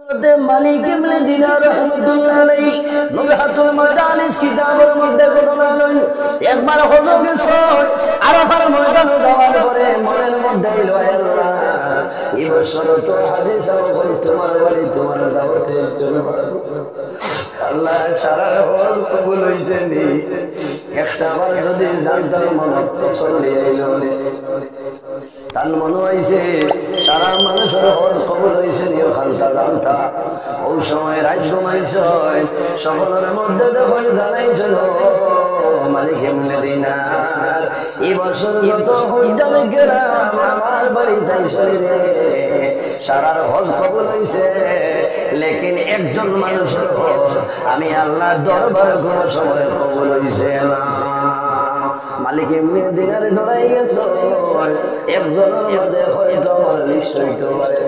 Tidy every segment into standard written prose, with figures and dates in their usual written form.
মালিক ইবনে দিনার রাহমাতুল্লাহ আলাইহি নুজহাতুল মাজালিস কিতাবের মধ্যে ঘটনা লই একবার হযরত গেছে আরাফার ময়দানে যাওয়ার পরে মনের মধ্যে এলো আল্লাহ এই বছর তো হাজী সাহেব বলি তোমার বাড়ি তোমার দাওয়াতে চলে আল্লাহ সারা হজ কবুল হইছে নি একটা বার যদি জানতাম মনত তো চলে আইলো তার মনে হয়েছে সারা মানুষের হজ কবুল হয়েছে নিয়ে খালসা জানতা ওই সময় রাত ঘুমাইছ সকলের মধ্যে যখন জানাইছিল মালিক ইবনে দিনার এই বছর যত হুজ্জাত কেরাম আমার বাড়িতে আইসরে রে সারার হজ কবুল হয়েছে লেকিন একজন মানুষের হজ আমি আল্লাহর দরবারে কোনো সময় কবুল হয়েছে না মালিক ইবনে দিনার ধরাই গেছে একজনের মাঝে হয়তো আমার লিস্ট হইতে পারে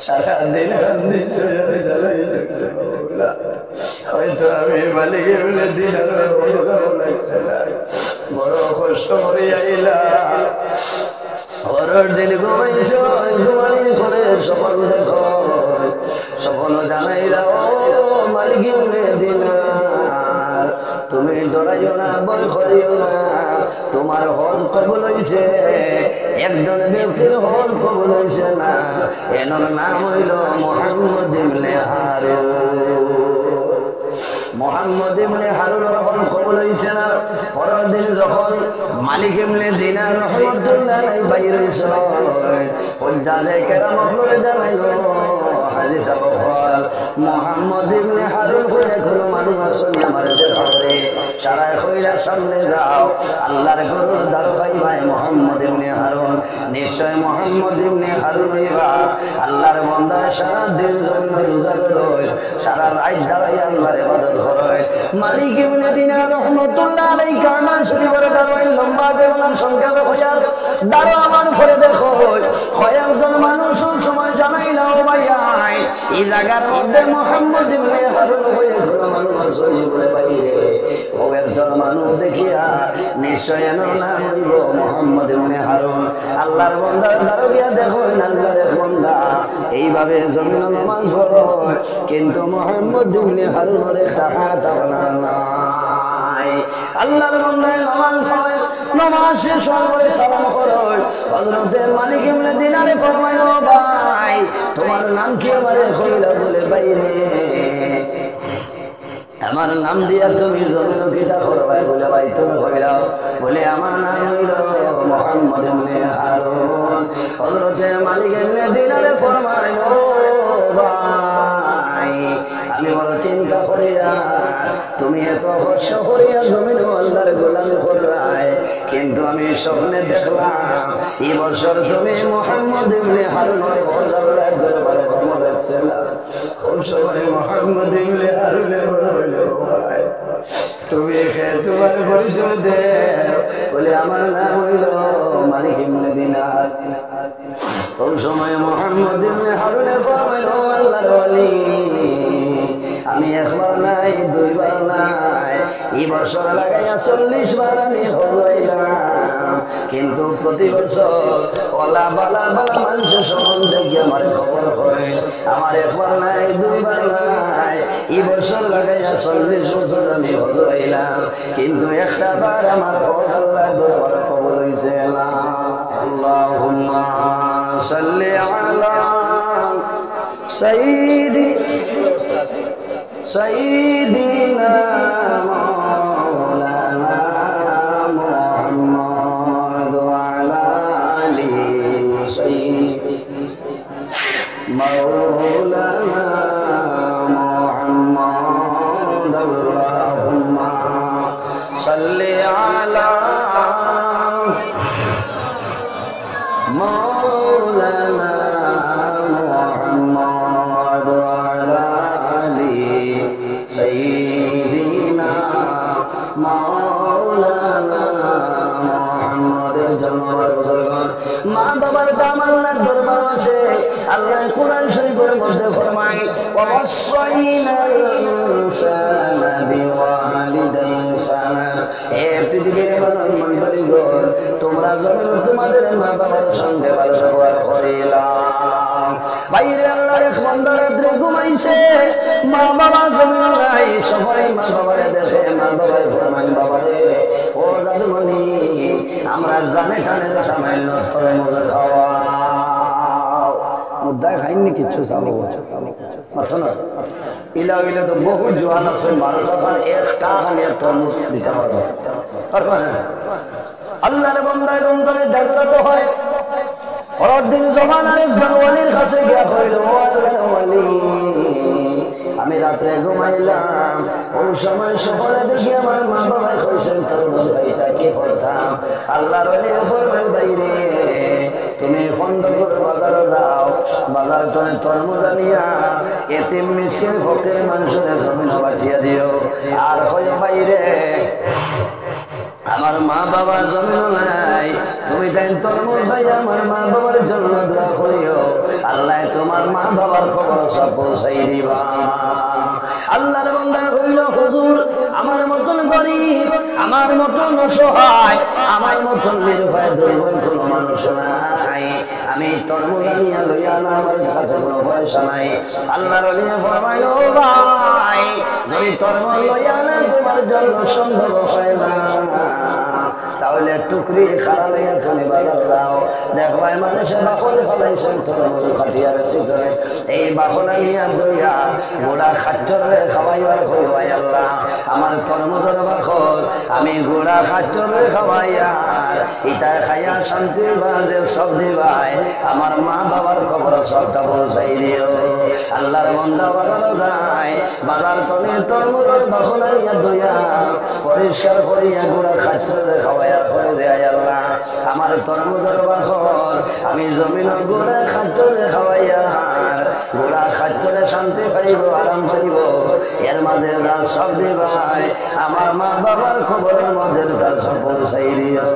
সারা দিন হয়তো আমি মালিক ইবনে দিনার বড় কষ্ট করে আইলাম হরর দিন ঘুমাইছ ঘুমানি করে সফল দেখো সফল জানাইলা ও মালিক ইবনে দিনার তুমি ডরাইও না ভয় করিও না তোমার হজ কবুল হইছে একজন ব্যক্তির হজ কবুল হইছে না এনার নাম হইল মুহাম্মদ ইবনে হারুন মুহাম্মদ ইবনে হারুনের হজ কবুল হইছে না পরের দিন যখন মালিক ইবনে দিনার রাহমাতুল্লাহ আলাইহি বাইর হইছে হুজ্জাতে কেরাম হলে জানাইলো হাজী সাহেব মুহাম্মদ ইবনে হারুন কইরা কোনো মানুষ আসলে আমার দেখাবে সারা কইরা সামনে যাও আল্লাহর গরুর দরবাই ভাই মুহাম্মদ ইবনে হারুন নিশ্চয় মুহাম্মদ ইবনে হারুন হইবা আল্লাহর বান্দা সারা দিন জমিন রোজা করে সারা রাত দাঁড়াই আল্লাহর ইবাদত করে মালিক ইবনে দিনার রাহমাতুল্লাহ আলাইহি কারমান শরীফের দরবাই লম্বা বেগুনার সংখ্যা কইয়ার দাঁড়াও আমার ঘরে দেখো কয়েকজন মানুষ সময় জানাইলাও ভাইয়া এই জায়গার মধ্যে মুহাম্মদ ইবনে হারুন হয়ে কোনো মানুষ আসলে বলে বাইরে ও একজন মানুষ দেখিয়া নিশ্চয় এর নাম হইব মুহাম্মদ ইবনে হারুন আল্লাহর বান্দা দাঁড়িয়ে দেখো আল্লাহর বান্দা এইভাবে জমিন নামাজ পড়ো কিন্তু মুহাম্মদ ইবনে হারুনের টাকা তারা নাই আল্লাহর বান্দা নামাজ পড়ে নামাজ শেষ হলে সালাম করো হযরত মালিক ইবনে দিনারে ফরমাইলো ভাই তোমার নাম কি আমারে কইলা বলে বাইরে আমার নাম দিয়া তুমি যত কিতা করবাই বলে ভাই তুমি কইলাও বলে আমার নাম হইল মুহাম্মদ ইবনে হারুন হযরত মালিক ইবনে দিনারে ফরমাইলো ভাই আমি বড় চিন্তা করিয়া তুমি এত কষ্ট করিয়া জমিন আল্লাহর গোলামি করলাই কিন্তু আমি স্বপ্নে দেখলাম এই বছর তুমি মুহাম্মদ ইবনে হারুনের আল্লাহর দরবারে ক্ষমা চাইলা ওই সময় মুহাম্মদ ইবনে হারুনের বললো ভাই তুমি তোমার পরিচয় দে বলে আমার নাম হইল মালিক ইবনে দিনার ওই সময় মুহাম্মদ ইবনে হারুনের বললো আল্লাহর ওলি আমি একবার নাই দুইবার নাই এই বছর লাগাইয়া 40 বার আমি হইলাম কিন্তু প্রতি বছর ওলা বালা বালা মানুষের সম্বন্ধে গিয়ে আমার খবর হয় আমার একবার নাই দুইবার নাই এই বছর লাগাইয়া 40 বছর আমি হইলাম কিন্তু একটা বার আমার আল্লাহ দরবার কবুল হইছে না আল্লাহুম্মা সাল্লি আলা সাইয়্যিদি سيدنا مولانا محمد وعلى آله مولانا محمد اللهم صل على مولانا محمد وعلى سيدنا مولانا محمد জন্মের বুজুর্গণ মা বাবার দাম আল্লাহর দরবার আছে আল্লাহ কোরআন শরীফের মধ্যে ফরমায় ওয়াসাইনাল ইনসানা বিওয়ালিদাইহি ইহসানা হে পৃথিবীর মণ্ডলীগণ তোমরা যেন তোমাদের মা বাবার সঙ্গে ভালো ব্যবহার করিলা বাইরে আল্লাহর এক বান্দা রাত্রে হয়েছে, মা বাবা জমিন নাই, সবাই মা বাবারে দেখে, মা বাবাই ফরমান বাবারে ও জাদুমণি আমরা জানে টানে সামান্য তরে মজা খাওয়া মুদ্রায় খাইনি কিচ্ছু চাবো মাথা না ইলা ইলা তো বহু জোয়ান আছে মানুষ এখন একটা খানিয়া তরমুজ দিতে পারবো পারবো না। আল্লাহর বান্দায় রমজানে জাগ্রত হয়, পরের দিন জমান আরেকজন ওয়ালির কাছে গিয়া কইল ও আল্লাহর ওয়ালি আমি রাতে ঘুমাইলাম, ওই সময় সকালে দেখি আমার মা বাবাই কইছেন তরমুজ খাইতা কি করতাম। আল্লাহর ওয়ালি ফরমায় বাইরে তুমি খন্দপুর বাজারে যাও, বাজার করে তরমুজ আনিয়া এতিম মিসকিন ফকির মানুষের জমিন বাটিয়া দিও, আর কই বাইরে আমার মা বাবার জমিন নাই, তুমি তাই তরমুজ ভাই আমার মা বাবার জন্য দোয়া করিও, আল্লাহ তোমার মা বাবার খবর সব পৌঁছাই দিবা। আল্লাহর বান্দা কইল হুজুর আমার মতন গরিব, আমার মতন অসহায়, আমার মতন নিরুপায় দুর্বল কোনো মানুষ নাই, আমি তরমুজ আনিয়া লইয়া না, আমার কাছে কোনো পয়সা নাই। আল্লাহর ওলি ফরমাইল ও ভাই যদি তরমুজ লইয়া না তোমার জন্য সম্ভব হয় না, তাহলে টুকরি খাড়া লইয়া তুমি বাজার যাও, দেখবাই মানুষের বাকল ফলাইছেন তরমুজ কাটিয়া বেশিছে, এই বাকলা নিয়া দইয়া গোড়া খাচ্চরে খাওয়াইবার কইবাই আল্লাহ আমার তরমুজের বাকল আমি গোড়া খাচ্চরে খাওয়াইয়া ইটা খাইয়া শান্তি বাজে সব দিবাই, আমার মা বাবার খবর সবটা পৌঁছাই দিও। আল্লাহর বান্দা বাজার যায়, বাজার তলে তরমুজের বাকলা নিয়া দইয়া পরিষ্কার করিয়া গোড়া খাচ্চরে খাওয়াইয়া করে দেয় আল্লাহ আমার তরমুজের বাকল আমি জমিনের গোড়া খাচ্চরে খাওয়াইয়া গোড়া খাচ্চরে শান্তি পাইব, আরাম পাইব, এর মাঝে যা সব দিবাই আমার মা বাবার খবরের মধ্যে তার সব পৌঁছাই দিও।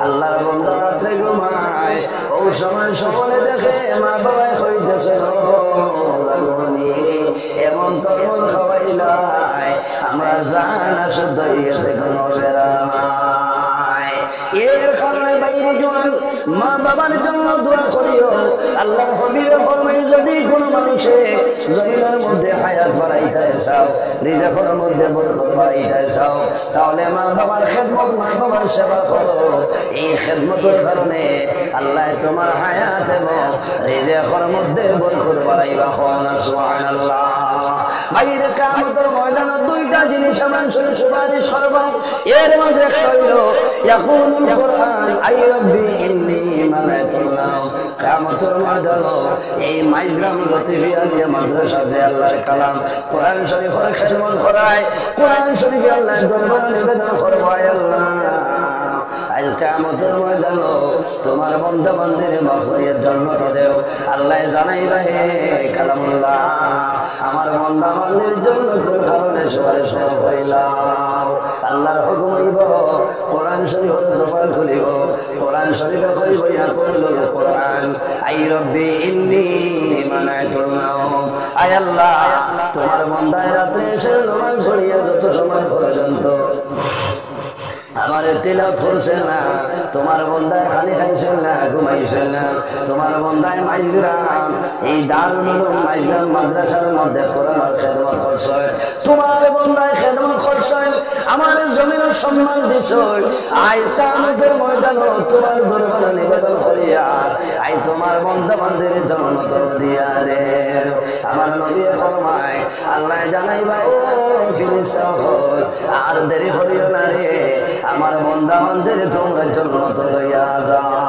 আল্লাহর বান্দা রাত্রে ঘুমায়, ও সময় সকলে দেখে মা বাবাই হইতেছে এমন তরমুজ খাওয়াইলাই আমরা জানা শুদ্ধ হয়ে গেছে কোনো বেড়া নাই। এর কারণে বাইরে জোয়ান মা বাবার জন্য দোয়া করিও। আল্লাহর হাবিব ফরমায় যদি কোনো মানুষে জমিনের মধ্যে হায়াত বাড়াইতে চাও, রিজিকের মধ্যে বরকত বাড়াইতে চাও, তাহলে মা বাবার খেদমত, মা বাবার সেবা করো। এই খেদমতের কারণে আল্লাহ তোমার হায়াত এবং রিজিকের মধ্যে বরকত বাড়াইবা। সুবহানাল্লাহ। বাইরে কিয়ামতের ময়দানে দুইটা জিনিস আমার শুনে সুপারিশ করব, এর মধ্যে একটা হইল ইয়াকুলুল কুরআন আই রাব্বি ইন্নী মানাতুল্লাহ। কিয়ামতের ময়দানে এই মাইজরাম লতিফিয়া মাদ্রাসা যে আল্লাহর কালাম কোরআন শরীফের খেদমত করায়, কোরআন শরীফে আল্লাহর দরবারে নিবেদন করব আল্লাহ আজ কিয়ামতের ময়দানে তোমার বান্দা বান্দির মাগফিরাতের জন্য তো দেও। আল্লাহ জানাইবা হে কালামুল্লাহ আমার বান্দা বান্দির জন্য কোন কারণে সুপারিশ হইলাম। আল্লাহর হুকুম হইব কোরআন শরীফের জবান খুলিব, কোরআন শরীফে কইব ইয়াকুলুল কোরআন আই রাব্বি ইন্নী মানাতুল নাওম। আয় আল্লাহ তোমার বান্দায় রাতে এসে নামাজ পড়িয়া যত সময় পর্যন্ত আমার তিলাওয়াত করছে না, তোমার বন্দায় খালি খাইছে না, ঘুমাইছে না, তোমার বন্দায় মাইজরাম এই দারুল উলুম মাইজরাম মাদ্রাসার মধ্যে কোরআনের খেদমত করছে, তোমার বন্দায় খেদমত করছে, আমার জমিনের সম্মান দিছ। আই কিয়ামতের ময়দানে তোমার দরবারে নিবেদন করিয়া আই তোমার বান্দা বান্দির জন্য তো দিয়া দে। আমার নবী ফরমায় আল্লাহ জানাইবা ও ফিরিস্তা আর দেরি করিও না রে, আমার বান্দা বান্দির তোমরা জন্য তো লইয়া যাও।